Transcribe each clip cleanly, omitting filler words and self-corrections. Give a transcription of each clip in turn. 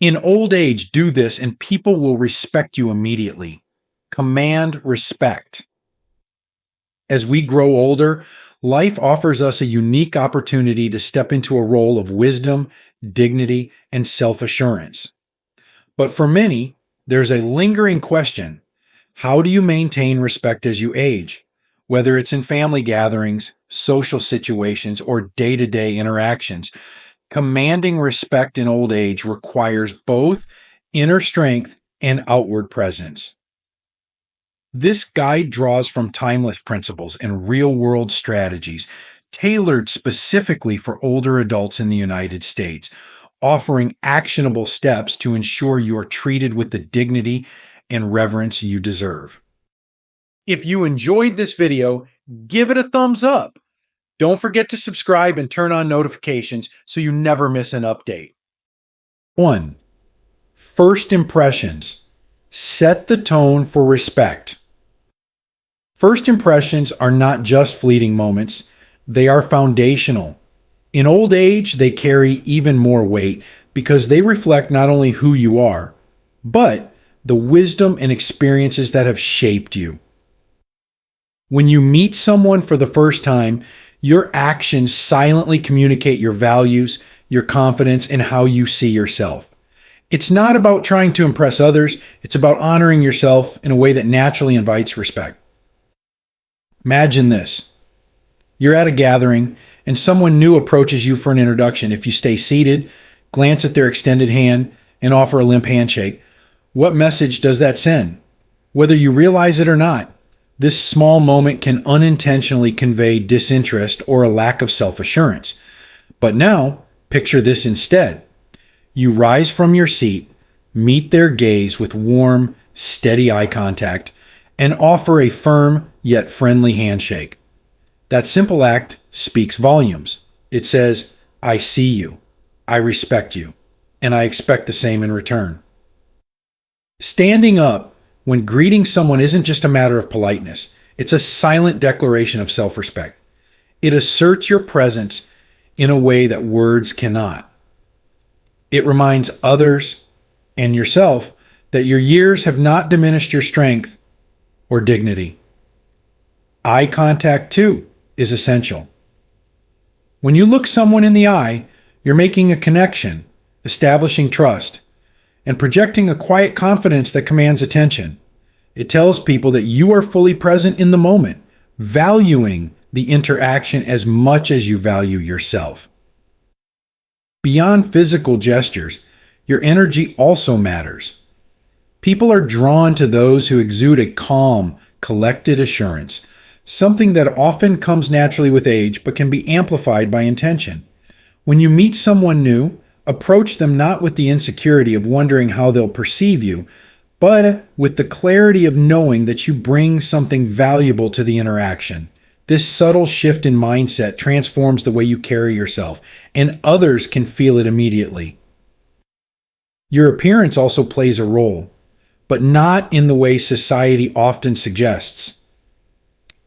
In old age, do this and people will respect you immediately. Command respect. As we grow older, life offers us a unique opportunity to step into a role of wisdom, dignity, and self-assurance. But for many, there's a lingering question. How do you maintain respect as you age? Whether it's in family gatherings, social situations, or day-to-day interactions, commanding respect in old age requires both inner strength and outward presence. This guide draws from timeless principles and real-world strategies tailored specifically for older adults in the United States, offering actionable steps to ensure you are treated with the dignity and reverence you deserve. If you enjoyed this video, give it a thumbs up. Don't forget to subscribe and turn on notifications so you never miss an update. 1. First impressions. Set the tone for respect. First impressions are not just fleeting moments, they are foundational. In old age, they carry even more weight because they reflect not only who you are, but the wisdom and experiences that have shaped you. When you meet someone for the first time, your actions silently communicate your values, your confidence, and how you see yourself. It's not about trying to impress others, it's about honoring yourself in a way that naturally invites respect. Imagine this. You're at a gathering, and someone new approaches you for an introduction. If you stay seated, glance at their extended hand, and offer a limp handshake, what message does that send? Whether you realize it or not, this small moment can unintentionally convey disinterest or a lack of self-assurance. But now, picture this instead. You rise from your seat, meet their gaze with warm, steady eye contact, and offer a firm yet friendly handshake. That simple act speaks volumes. It says, I see you, I respect you, and I expect the same in return. Standing up when greeting someone isn't just a matter of politeness. It's a silent declaration of self-respect. It asserts your presence in a way that words cannot. It reminds others and yourself that your years have not diminished your strength or dignity. Eye contact, too, is essential. When you look someone in the eye, you're making a connection, establishing trust, and projecting a quiet confidence that commands attention. It tells people that you are fully present in the moment, valuing the interaction as much as you value yourself. Beyond physical gestures, your energy also matters. People are drawn to those who exude a calm, collected assurance, something that often comes naturally with age but can be amplified by intention. When you meet someone new, approach them not with the insecurity of wondering how they'll perceive you, but with the clarity of knowing that you bring something valuable to the interaction. This subtle shift in mindset transforms the way you carry yourself, and others can feel it immediately. Your appearance also plays a role, but not in the way society often suggests.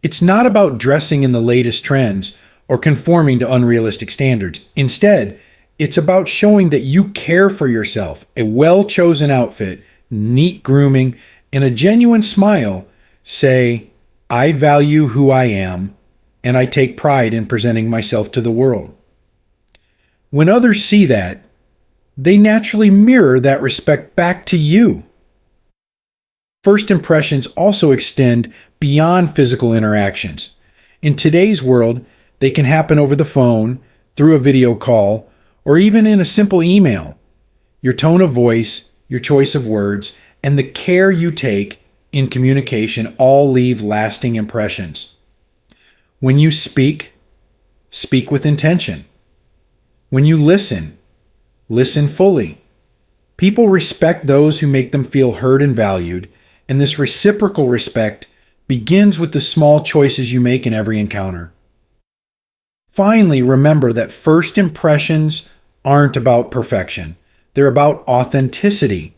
It's not about dressing in the latest trends or conforming to unrealistic standards. Instead, it's about showing that you care for yourself. A well-chosen outfit, neat grooming, and a genuine smile say, I value who I am, and I take pride in presenting myself to the world. When others see that, they naturally mirror that respect back to you. First impressions also extend beyond physical interactions. In today's world, they can happen over the phone, through a video call, or even in a simple email. Your tone of voice, your choice of words, and the care you take in communication all leave lasting impressions. When you speak, speak with intention. When you listen, listen fully. People respect those who make them feel heard and valued, and this reciprocal respect begins with the small choices you make in every encounter. Finally, remember that first impressions aren't about perfection. They're about authenticity.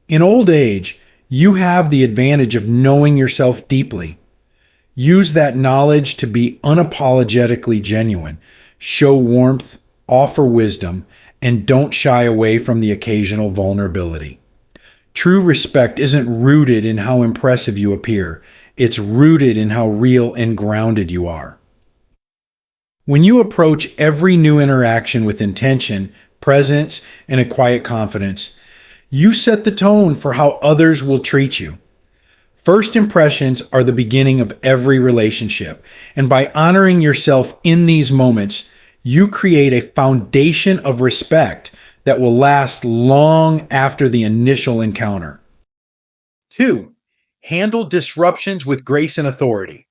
In old age, you have the advantage of knowing yourself deeply. Use that knowledge to be unapologetically genuine, show warmth, offer wisdom, and don't shy away from the occasional vulnerability. True respect isn't rooted in how impressive you appear. It's rooted in how real and grounded you are. When you approach every new interaction with intention, presence, and a quiet confidence, you set the tone for how others will treat you. First impressions are the beginning of every relationship, and by honoring yourself in these moments, you create a foundation of respect that will last long after the initial encounter. 2. Handle disruptions with grace and authority.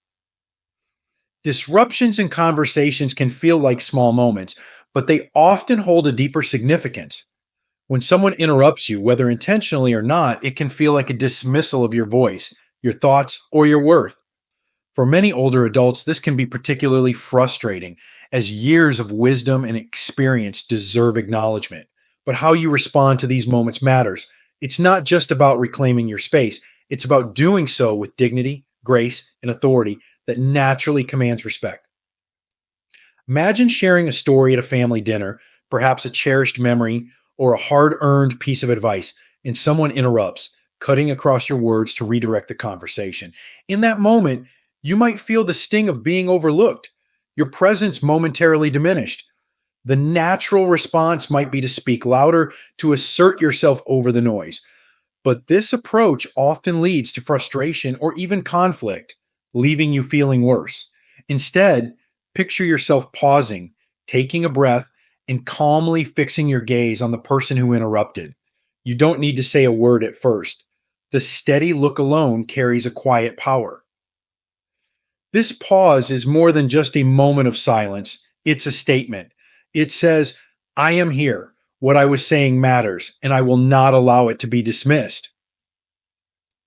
Disruptions in conversations can feel like small moments, but they often hold a deeper significance. When someone interrupts you, whether intentionally or not, it can feel like a dismissal of your voice, your thoughts, or your worth. For many older adults, this can be particularly frustrating, as years of wisdom and experience deserve acknowledgement. But how you respond to these moments matters. It's not just about reclaiming your space, it's about doing so with dignity, grace, and authority that naturally commands respect. Imagine sharing a story at a family dinner, perhaps a cherished memory or a hard earned piece of advice, and someone interrupts, cutting across your words to redirect the conversation. In that moment, you might feel the sting of being overlooked, your presence momentarily diminished. The natural response might be to speak louder, to assert yourself over the noise. But this approach often leads to frustration or even conflict, leaving you feeling worse. Instead, picture yourself pausing, taking a breath, and calmly fixing your gaze on the person who interrupted. You don't need to say a word at first. The steady look alone carries a quiet power. This pause is more than just a moment of silence, it's a statement. It says, I am here. What I was saying matters, and I will not allow it to be dismissed.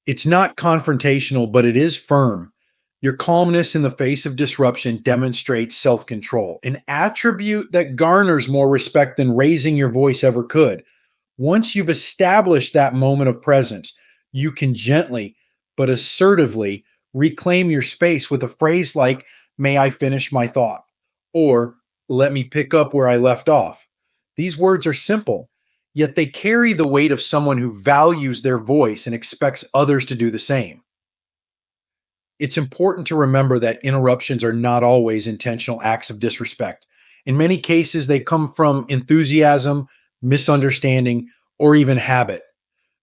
It's not confrontational, but it is firm. Your calmness in the face of disruption demonstrates self control, an attribute that garners more respect than raising your voice ever could. Once you've established that moment of presence, you can gently but assertively reclaim your space with a phrase like, May I finish my thought? Or, Let me pick up where I left off. These words are simple, yet they carry the weight of someone who values their voice and expects others to do the same. It's important to remember that interruptions are not always intentional acts of disrespect. In many cases, they come from enthusiasm, misunderstanding, or even habit.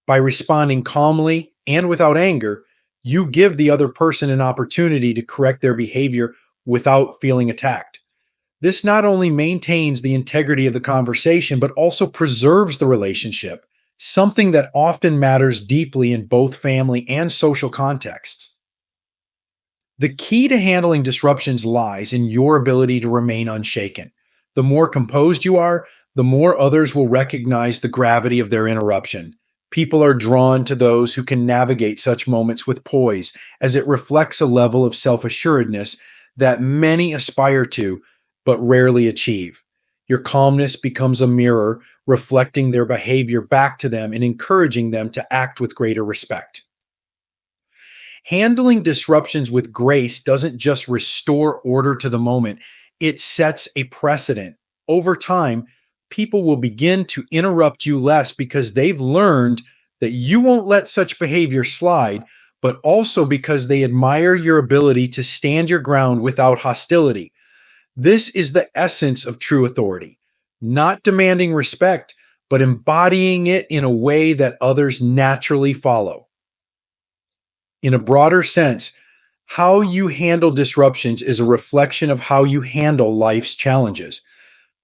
By responding calmly and without anger, you give the other person an opportunity to correct their behavior without feeling attacked. This not only maintains the integrity of the conversation, but also preserves the relationship, something that often matters deeply in both family and social contexts. The key to handling disruptions lies in your ability to remain unshaken. The more composed you are, the more others will recognize the gravity of their interruption. People are drawn to those who can navigate such moments with poise, as it reflects a level of self assuredness that many aspire to, but rarely achieve. Your calmness becomes a mirror, reflecting their behavior back to them and encouraging them to act with greater respect. Handling disruptions with grace doesn't just restore order to the moment, it sets a precedent. Over time, people will begin to interrupt you less because they've learned that you won't let such behavior slide, but also because they admire your ability to stand your ground without hostility. This is the essence of true authority, not demanding respect, but embodying it in a way that others naturally follow. In a broader sense, how you handle disruptions is a reflection of how you handle life's challenges.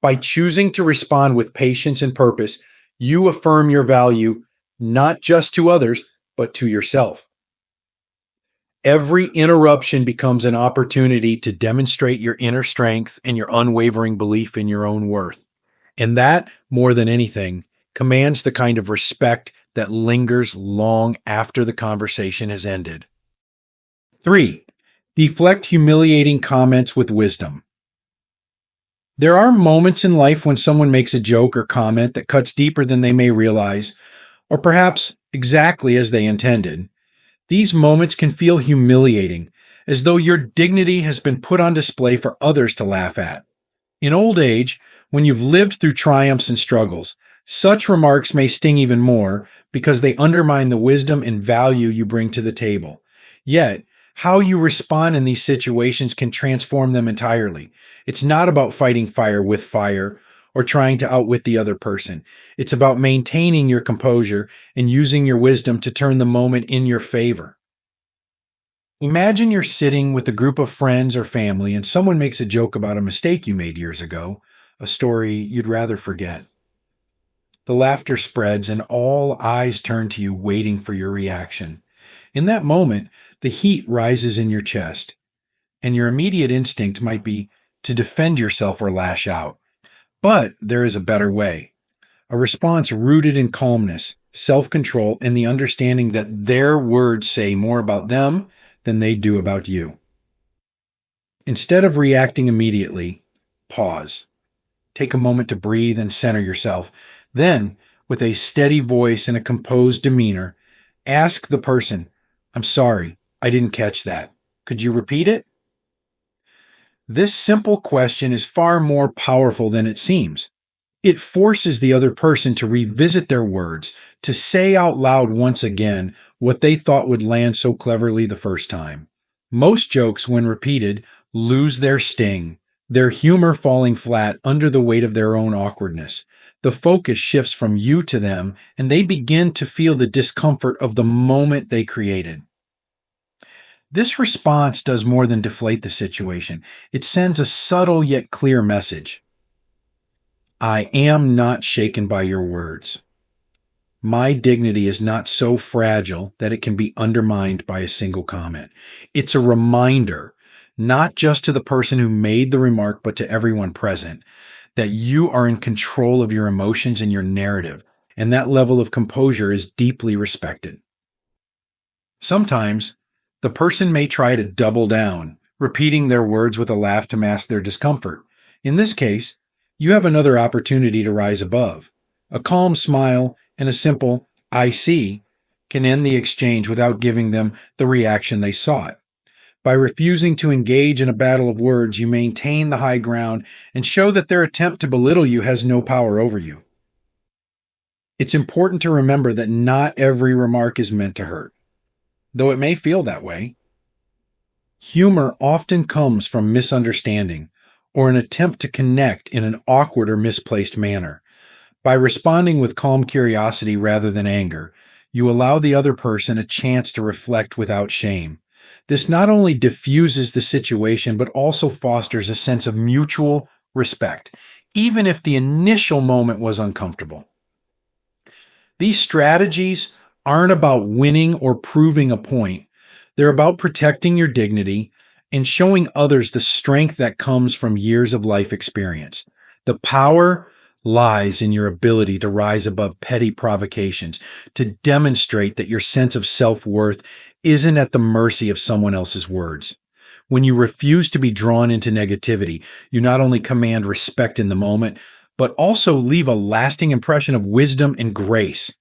By choosing to respond with patience and purpose, you affirm your value not just to others, but to yourself. Every interruption becomes an opportunity to demonstrate your inner strength and your unwavering belief in your own worth. And that, more than anything, commands the kind of respect that lingers long after the conversation has ended. 3. Deflect humiliating comments with wisdom. There are moments in life when someone makes a joke or comment that cuts deeper than they may realize, or perhaps exactly as they intended. These moments can feel humiliating, as though your dignity has been put on display for others to laugh at. In old age, when you've lived through triumphs and struggles. Such remarks may sting even more because they undermine the wisdom and value you bring to the table. Yet, how you respond in these situations can transform them entirely. It's not about fighting fire with fire or trying to outwit the other person. It's about maintaining your composure and using your wisdom to turn the moment in your favor. Imagine you're sitting with a group of friends or family and someone makes a joke about a mistake you made years ago, a story you'd rather forget. The laughter spreads and all eyes turn to you, waiting for your reaction. In that moment, the heat rises in your chest, and your immediate instinct might be to defend yourself or lash out. But there is a better way, a response rooted in calmness, self control, and the understanding that their words say more about them than they do about you. Instead of reacting immediately, pause. Take a moment to breathe and center yourself. Then, with a steady voice and a composed demeanor, ask the person, "I'm sorry, I didn't catch that. Could you repeat it?" This simple question is far more powerful than it seems. It forces the other person to revisit their words, to say out loud once again what they thought would land so cleverly the first time. Most jokes, when repeated, lose their sting, their humor falling flat under the weight of their own awkwardness. The focus shifts from you to them, and they begin to feel the discomfort of the moment they created. This response does more than deflate the situation. It sends a subtle yet clear message. I am not shaken by your words. My dignity is not so fragile that it can be undermined by a single comment. It's a reminder, not just to the person who made the remark, but to everyone present, that you are in control of your emotions and your narrative, and that level of composure is deeply respected. Sometimes, the person may try to double down, repeating their words with a laugh to mask their discomfort. In this case, you have another opportunity to rise above. A calm smile and a simple, "I see," can end the exchange without giving them the reaction they sought. By refusing to engage in a battle of words, you maintain the high ground and show that their attempt to belittle you has no power over you. It's important to remember that not every remark is meant to hurt, though it may feel that way. Humor often comes from misunderstanding or an attempt to connect in an awkward or misplaced manner. By responding with calm curiosity rather than anger, you allow the other person a chance to reflect without shame. This not only diffuses the situation, but also fosters a sense of mutual respect, even if the initial moment was uncomfortable. These strategies aren't about winning or proving a point. They're about protecting your dignity and showing others the strength that comes from years of life experience. The power lies in your ability to rise above petty provocations, to demonstrate that your sense of self-worth isn't at the mercy of someone else's words. When you refuse to be drawn into negativity, you not only command respect in the moment, but also leave a lasting impression of wisdom and grace.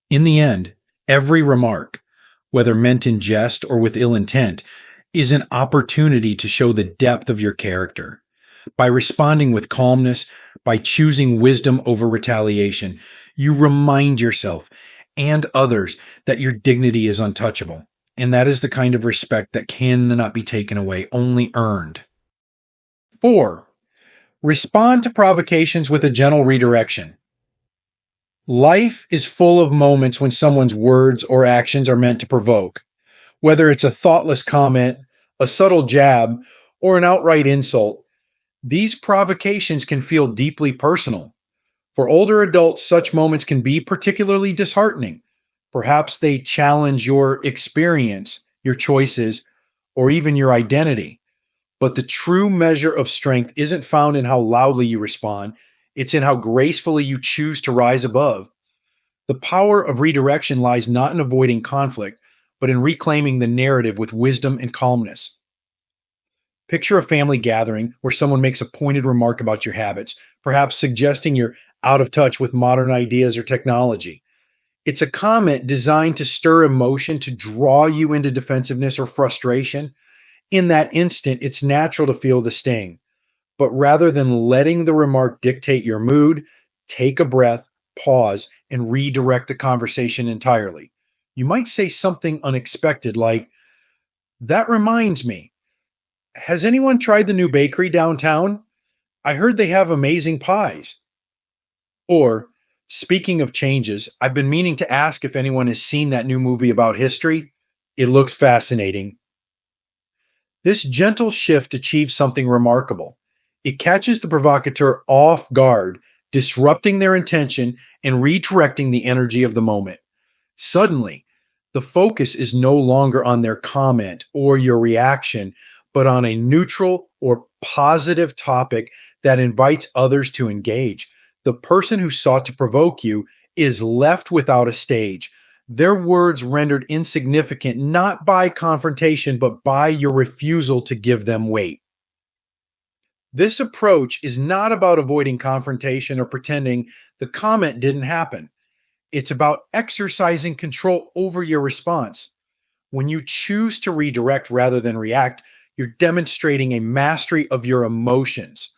In the end, every remark, whether meant in jest or with ill intent, is an opportunity to show the depth of your character. By responding with calmness, by choosing wisdom over retaliation, you remind yourself and others that your dignity is untouchable. And that is the kind of respect that cannot be taken away, only earned. 4. Respond to provocations with a gentle redirection. Life is full of moments when someone's words or actions are meant to provoke. Whether it's a thoughtless comment, a subtle jab, or an outright insult, these provocations can feel deeply personal. For older adults, such moments can be particularly disheartening. Perhaps they challenge your experience, your choices, or even your identity. But the true measure of strength isn't found in how loudly you respond, it's in how gracefully you choose to rise above. The power of redirection lies not in avoiding conflict, but in reclaiming the narrative with wisdom and calmness. Picture a family gathering where someone makes a pointed remark about your habits, perhaps suggesting you're out of touch with modern ideas or technology. It's a comment designed to stir emotion, to draw you into defensiveness or frustration. In that instant, it's natural to feel the sting. But rather than letting the remark dictate your mood, take a breath, pause, and redirect the conversation entirely. You might say something unexpected like, "That reminds me, has anyone tried the new bakery downtown? I heard they have amazing pies." Or, "Speaking of changes, I've been meaning to ask if anyone has seen that new movie about history. It looks fascinating." This gentle shift achieves something remarkable. It catches the provocateur off guard, disrupting their intention and redirecting the energy of the moment. Suddenly, the focus is no longer on their comment or your reaction, but on a neutral or positive topic that invites others to engage. The person who sought to provoke you is left without a stage, their words rendered insignificant not by confrontation, but by your refusal to give them weight. This approach is not about avoiding confrontation or pretending the comment didn't happen. It's about exercising control over your response. When you choose to redirect rather than react, you're demonstrating a mastery of your emotions.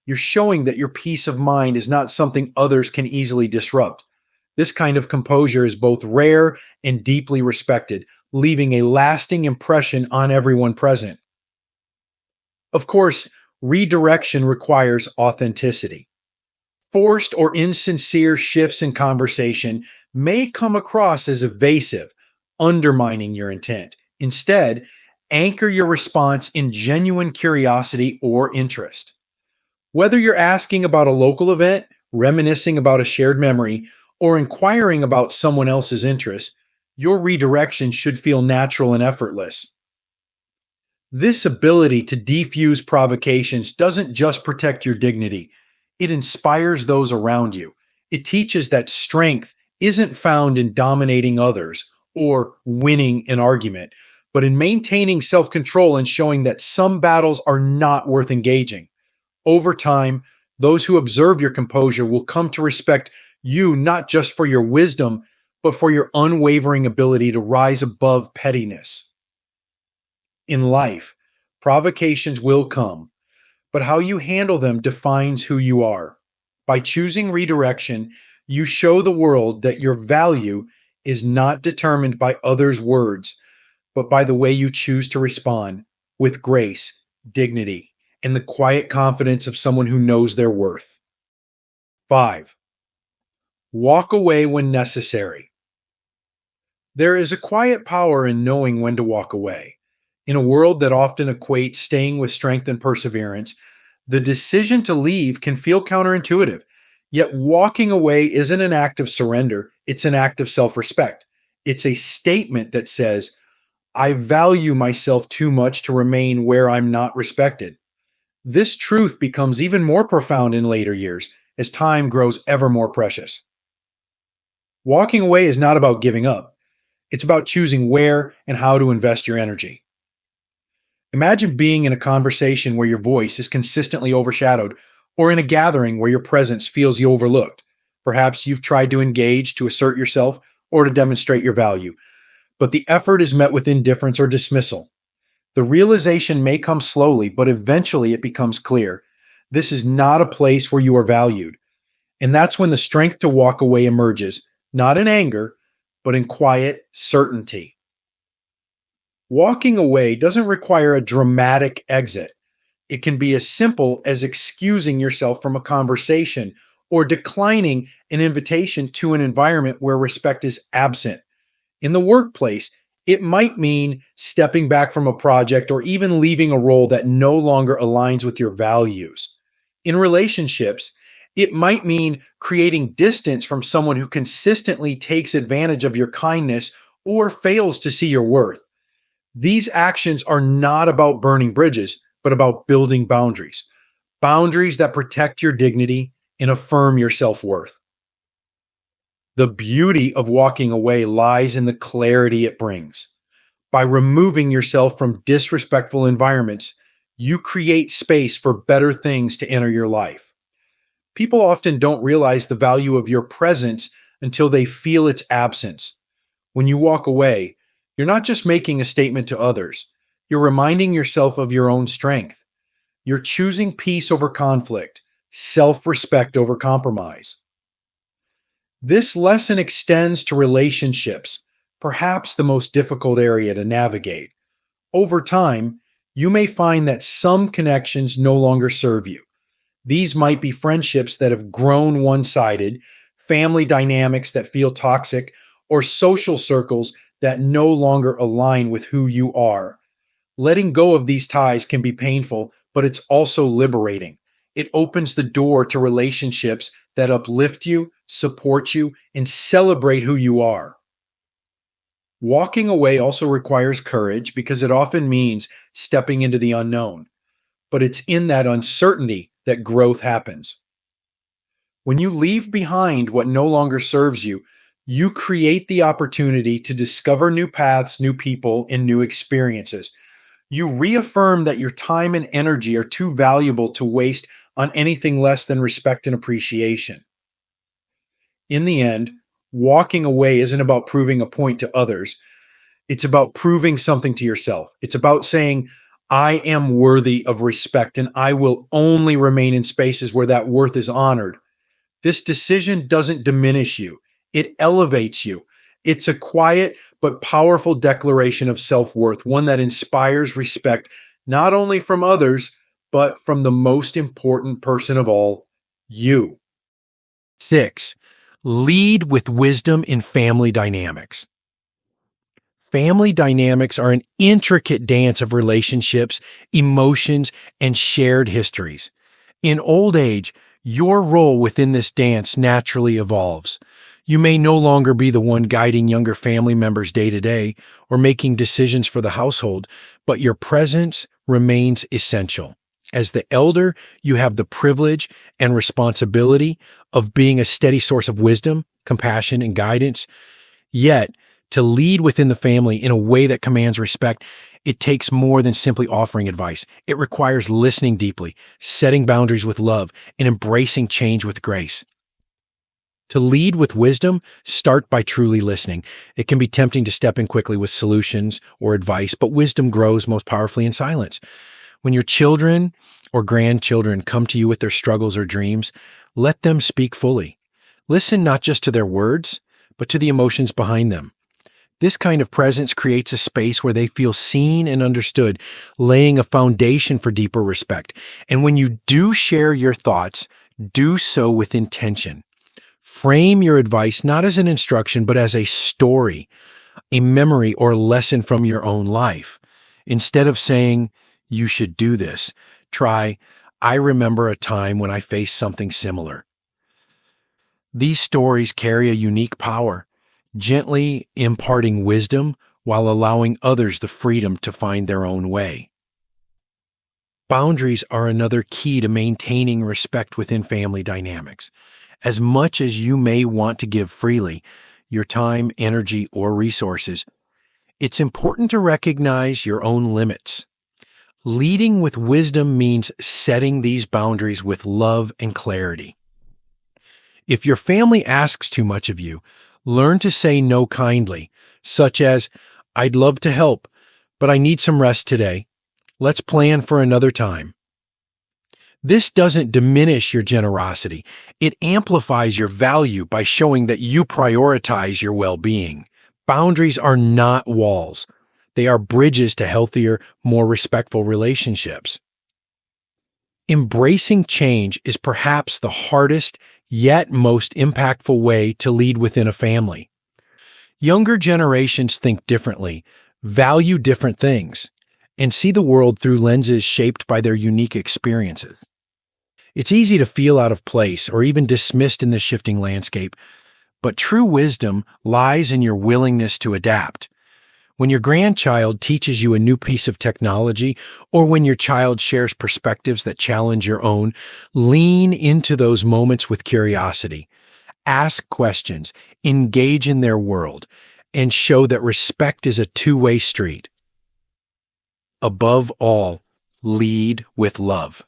You're showing that your peace of mind is not something others can easily disrupt. This kind of composure is both rare and deeply respected, leaving a lasting impression on everyone present. Of course, redirection requires authenticity. Forced or insincere shifts in conversation may come across as evasive, undermining your intent. Instead, anchor your response in genuine curiosity or interest. Whether you're asking about a local event, reminiscing about a shared memory, or inquiring about someone else's interest, your redirection should feel natural and effortless. This ability to defuse provocations doesn't just protect your dignity, it inspires those around you. It teaches that strength isn't found in dominating others or winning an argument, but in maintaining self control and showing that some battles are not worth engaging. Over time, those who observe your composure will come to respect you not just for your wisdom, but for your unwavering ability to rise above pettiness. In life, provocations will come, but how you handle them defines who you are. By choosing redirection, you show the world that your value is not determined by others' words, but by the way you choose to respond with grace, dignity, and the quiet confidence of someone who knows their worth. 5. Walk away when necessary. There is a quiet power in knowing when to walk away. In a world that often equates staying with strength and perseverance, the decision to leave can feel counterintuitive. Yet walking away isn't an act of surrender, it's an act of self respect. It's a statement that says, "I value myself too much to remain where I'm not respected." This truth becomes even more profound in later years as time grows ever more precious. Walking away is not about giving up, it's about choosing where and how to invest your energy. Imagine being in a conversation where your voice is consistently overshadowed, or in a gathering where your presence feels overlooked. Perhaps you've tried to engage, to assert yourself, or to demonstrate your value, but the effort is met with indifference or dismissal. The realization may come slowly, but eventually it becomes clear. This is not a place where you are valued. And that's when the strength to walk away emerges, not in anger, but in quiet certainty. Walking away doesn't require a dramatic exit. It can be as simple as excusing yourself from a conversation or declining an invitation to an environment where respect is absent. In the workplace, it might mean stepping back from a project or even leaving a role that no longer aligns with your values. In relationships, it might mean creating distance from someone who consistently takes advantage of your kindness or fails to see your worth. These actions are not about burning bridges, but about building boundaries. Boundaries that protect your dignity and affirm your self worth. The beauty of walking away lies in the clarity it brings. By removing yourself from disrespectful environments, you create space for better things to enter your life. People often don't realize the value of your presence until they feel its absence. When you walk away, you're not just making a statement to others, you're reminding yourself of your own strength. You're choosing peace over conflict, self-respect over compromise. This lesson extends to relationships, perhaps the most difficult area to navigate. Over time, you may find that some connections no longer serve you. These might be friendships that have grown one sided, family dynamics that feel toxic, or social circles that no longer align with who you are. Letting go of these ties can be painful, but it's also liberating. It opens the door to relationships that uplift you, support you, and celebrate who you are. Walking away also requires courage because it often means stepping into the unknown, but it's in that uncertainty that growth happens. When you leave behind what no longer serves you, you create the opportunity to discover new paths, new people, and new experiences. You reaffirm that your time and energy are too valuable to waste on anything less than respect and appreciation. In the end, walking away isn't about proving a point to others. It's about proving something to yourself. It's about saying, I am worthy of respect and I will only remain in spaces where that worth is honored. This decision doesn't diminish you, it elevates you. It's a quiet but powerful declaration of self worth, one that inspires respect not only from others, but from the most important person of all, you. 6. Lead with wisdom in family dynamics. Family dynamics are an intricate dance of relationships, emotions, and shared histories. In old age, your role within this dance naturally evolves. You may no longer be the one guiding younger family members day to day or making decisions for the household, but your presence remains essential. As the elder, you have the privilege and responsibility of being a steady source of wisdom, compassion, and guidance. Yet, to lead within the family in a way that commands respect, it takes more than simply offering advice. It requires listening deeply, setting boundaries with love, and embracing change with grace. To lead with wisdom, start by truly listening. It can be tempting to step in quickly with solutions or advice, but wisdom grows most powerfully in silence. When your children or grandchildren come to you with their struggles or dreams, let them speak fully. Listen not just to their words, but to the emotions behind them. This kind of presence creates a space where they feel seen and understood, laying a foundation for deeper respect. And when you do share your thoughts, do so with intention. Frame your advice not as an instruction, but as a story, a memory, or lesson from your own life. Instead of saying, you should do this, try, I remember a time when I faced something similar. These stories carry a unique power, gently imparting wisdom while allowing others the freedom to find their own way. Boundaries are another key to maintaining respect within family dynamics. As much as you may want to give freely, your time, energy, or resources, it's important to recognize your own limits. Leading with wisdom means setting these boundaries with love and clarity. If your family asks too much of you, learn to say no kindly, such as, I'd love to help, but I need some rest today. Let's plan for another time. This doesn't diminish your generosity. It amplifies your value by showing that you prioritize your well-being. Boundaries are not walls. They are bridges to healthier, more respectful relationships. Embracing change is perhaps the hardest yet most impactful way to lead within a family. Younger generations think differently, value different things, and see the world through lenses shaped by their unique experiences. It's easy to feel out of place or even dismissed in this shifting landscape, but true wisdom lies in your willingness to adapt. When your grandchild teaches you a new piece of technology, or when your child shares perspectives that challenge your own, lean into those moments with curiosity. Ask questions, engage in their world, and show that respect is a two-way street. Above all, lead with love.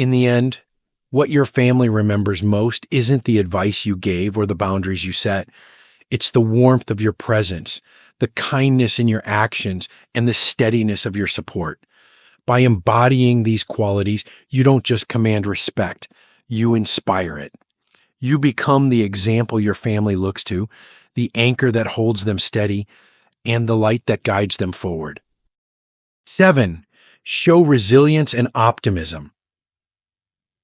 In the end, what your family remembers most isn't the advice you gave or the boundaries you set. It's the warmth of your presence, the kindness in your actions, and the steadiness of your support. By embodying these qualities, you don't just command respect, you inspire it. You become the example your family looks to, the anchor that holds them steady, and the light that guides them forward. 7. Show resilience and optimism.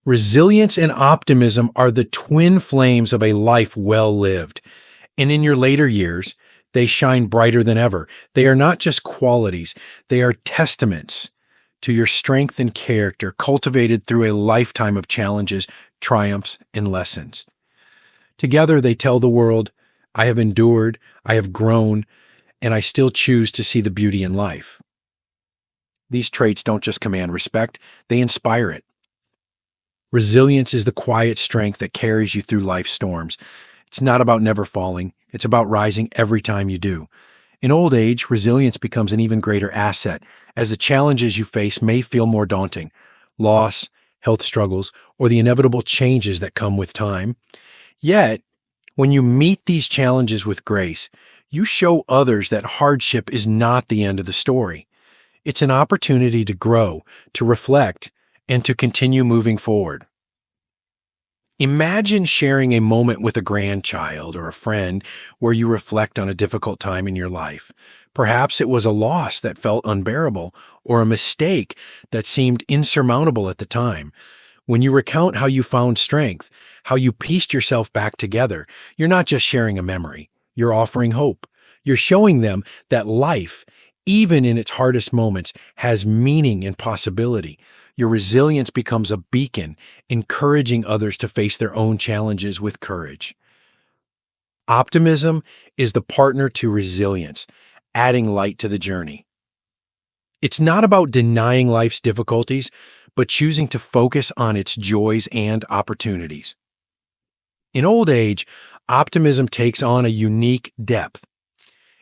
Resilience and optimism are the twin flames of a life well lived. And in your later years, they shine brighter than ever. They are not just qualities, they are testaments to your strength and character cultivated through a lifetime of challenges, triumphs, and lessons. Together, they tell the world, I have endured, I have grown, and I still choose to see the beauty in life. These traits don't just command respect, they inspire it. Resilience is the quiet strength that carries you through life's storms. It's not about never falling, it's about rising every time you do. In old age, resilience becomes an even greater asset, as the challenges you face may feel more daunting. Loss, health struggles, or the inevitable changes that come with time. Yet, when you meet these challenges with grace, you show others that hardship is not the end of the story. It's an opportunity to grow, to reflect, and to continue moving forward. Imagine sharing a moment with a grandchild or a friend where you reflect on a difficult time in your life. Perhaps it was a loss that felt unbearable or a mistake that seemed insurmountable at the time. When you recount how you found strength, how you pieced yourself back together, you're not just sharing a memory, you're offering hope. You're showing them that life, even in its hardest moments, has meaning and possibility. Your resilience becomes a beacon, encouraging others to face their own challenges with courage. Optimism is the partner to resilience, adding light to the journey. It's not about denying life's difficulties, but choosing to focus on its joys and opportunities. In old age, optimism takes on a unique depth.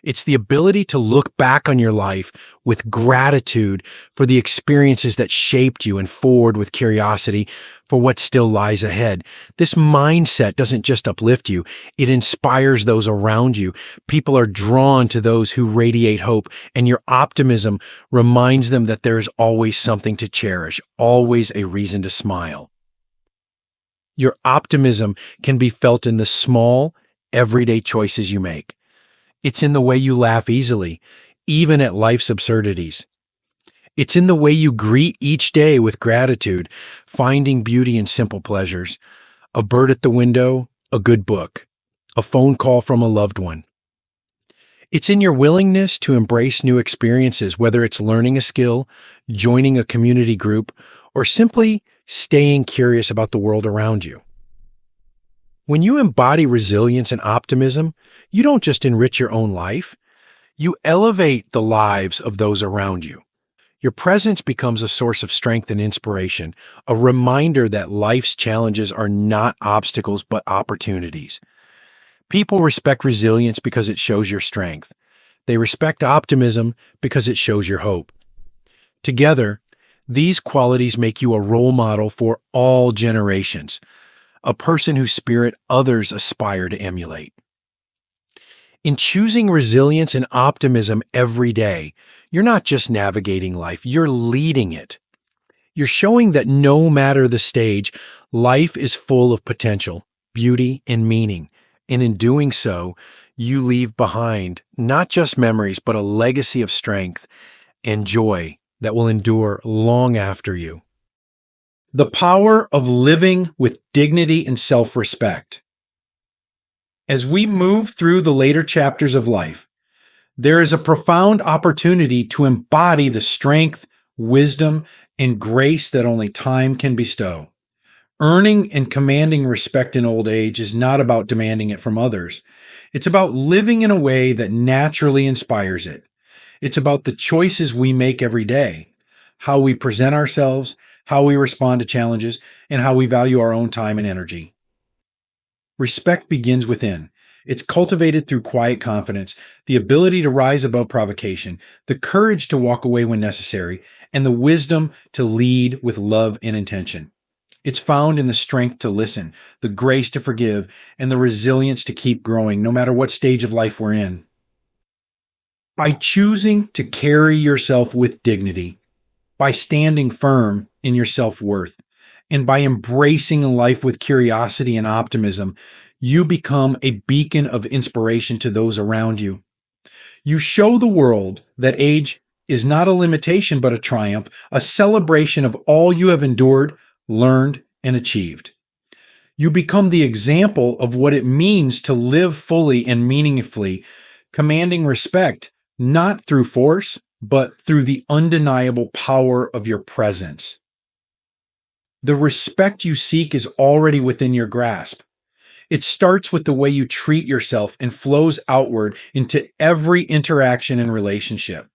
It's the ability to look back on your life with gratitude for the experiences that shaped you and forward with curiosity for what still lies ahead. This mindset doesn't just uplift you, it inspires those around you. People are drawn to those who radiate hope, and your optimism reminds them that there is always something to cherish, always a reason to smile. Your optimism can be felt in the small, everyday choices you make. It's in the way you laugh easily, even at life's absurdities. It's in the way you greet each day with gratitude, finding beauty in simple pleasures. A bird at the window, a good book, a phone call from a loved one. It's in your willingness to embrace new experiences, whether it's learning a skill, joining a community group, or simply staying curious about the world around you. When you embody resilience and optimism, you don't just enrich your own life, you elevate the lives of those around you. Your presence becomes a source of strength and inspiration, a reminder that life's challenges are not obstacles but opportunities. People respect resilience because it shows your strength. They respect optimism because it shows your hope. Together, these qualities make you a role model for all generations, a person whose spirit others aspire to emulate. In choosing resilience and optimism every day, you're not just navigating life, you're leading it. You're showing that no matter the stage, life is full of potential, beauty, and meaning. And in doing so, you leave behind not just memories, but a legacy of strength and joy that will endure long after you. The power of living with dignity and self-respect. As we move through the later chapters of life, there is a profound opportunity to embody the strength, wisdom, and grace that only time can bestow. Earning and commanding respect in old age is not about demanding it from others. It's about living in a way that naturally inspires it. It's about the choices we make every day, how we present ourselves, how we respond to challenges, and how we value our own time and energy. Respect begins within. It's cultivated through quiet confidence, the ability to rise above provocation, the courage to walk away when necessary, and the wisdom to lead with love and intention. It's found in the strength to listen, the grace to forgive, and the resilience to keep growing no matter what stage of life we're in. By choosing to carry yourself with dignity, by standing firm in your self-worth and by embracing life with curiosity and optimism, you become a beacon of inspiration to those around you. You show the world that age is not a limitation but a triumph, a celebration of all you have endured, learned, and achieved. You become the example of what it means to live fully and meaningfully, commanding respect not through force, but through the undeniable power of your presence. The respect you seek is already within your grasp. It starts with the way you treat yourself and flows outward into every interaction and relationship.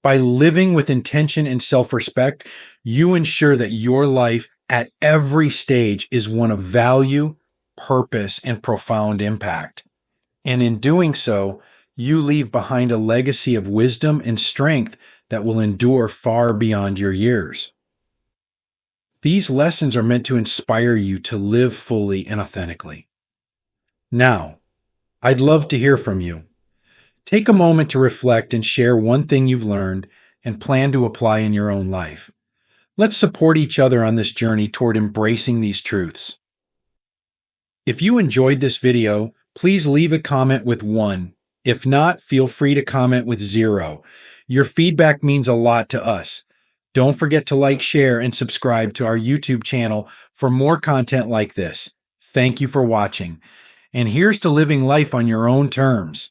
By living with intention and self-respect, you ensure that your life at every stage is one of value, purpose, and profound impact. And in doing so, you leave behind a legacy of wisdom and strength that will endure far beyond your years. These lessons are meant to inspire you to live fully and authentically. Now, I'd love to hear from you. Take a moment to reflect and share one thing you've learned and plan to apply in your own life. Let's support each other on this journey toward embracing these truths. If you enjoyed this video, please leave a comment with 1. If not, feel free to comment with 0. Your feedback means a lot to us. Don't forget to like, share, and subscribe to our YouTube channel for more content like this. Thank you for watching. And here's to living life on your own terms.